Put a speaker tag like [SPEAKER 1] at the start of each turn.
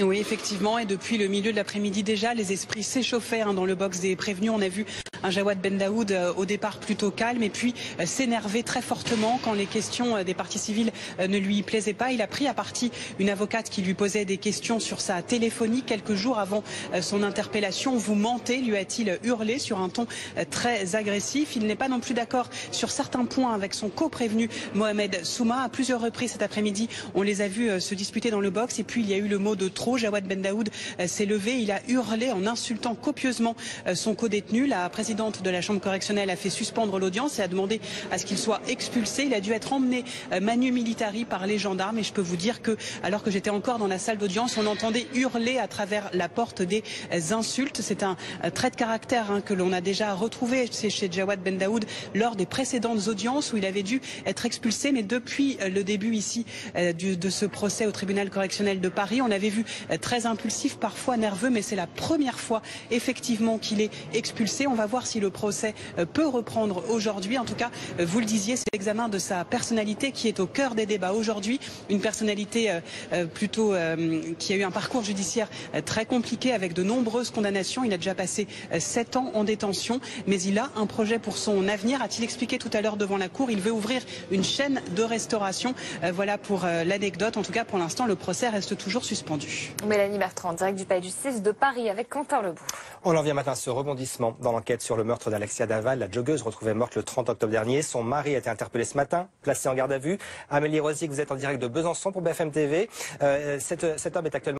[SPEAKER 1] Oui, effectivement, et depuis le milieu de l'après-midi déjà, les esprits s'échauffaient dans le box des prévenus. On a vu un Jawad Ben Daoud au départ plutôt calme et puis s'énerver très fortement quand les questions des parties civiles ne lui plaisaient pas. Il a pris à partie une avocate qui lui posait des questions sur sa téléphonie quelques jours avant son interpellation. Vous mentez, lui a-t-il hurlé sur un ton très agressif. Il n'est pas non plus d'accord sur certains points avec son co-prévenu Mohamed Souma. À plusieurs reprises cet après-midi, on les a vus se disputer dans le box et puis il y a eu le mot de trop. Jawad Ben Daoud s'est levé, il a hurlé en insultant copieusement son co-détenu. La présidente de la chambre correctionnelle a fait suspendre l'audience et a demandé à ce qu'il soit expulsé. Il a dû être emmené manu militari par les gendarmes et je peux vous dire que, alors que j'étais encore dans la salle d'audience, on entendait hurler à travers la porte des insultes. C'est un trait de caractère que l'on a déjà retrouvé chez Jawad Ben Daoud lors des précédentes audiences où il avait dû être expulsé. Mais depuis le début ici de ce procès au tribunal correctionnel de Paris, on avait vu très impulsif, parfois nerveux, mais c'est la première fois effectivement qu'il est expulsé. On va voir si le procès peut reprendre aujourd'hui. En tout cas, vous le disiez, c'est l'examen de sa personnalité qui est au cœur des débats aujourd'hui. Une personnalité plutôt qui a eu un parcours judiciaire très compliqué avec de nombreuses condamnations. Il a déjà passé 7 ans en détention, mais il a un projet pour son avenir. A-t-il expliqué tout à l'heure devant la Cour? Il veut ouvrir une chaîne de restauration. Voilà pour l'anecdote. En tout cas, pour l'instant, le procès reste toujours suspendu.
[SPEAKER 2] Mélanie Bertrand, direct du Palais de Justice de Paris avec Quentin Lebout.
[SPEAKER 3] On en vient maintenant à ce rebondissement dans l'enquête sur le meurtre d'Alexia Daval, la joggeuse retrouvée morte le 30 octobre dernier. Son mari a été interpellé ce matin, placé en garde à vue. Amélie Rosier, vous êtes en direct de Besançon pour BFM TV. Cet homme est actuellement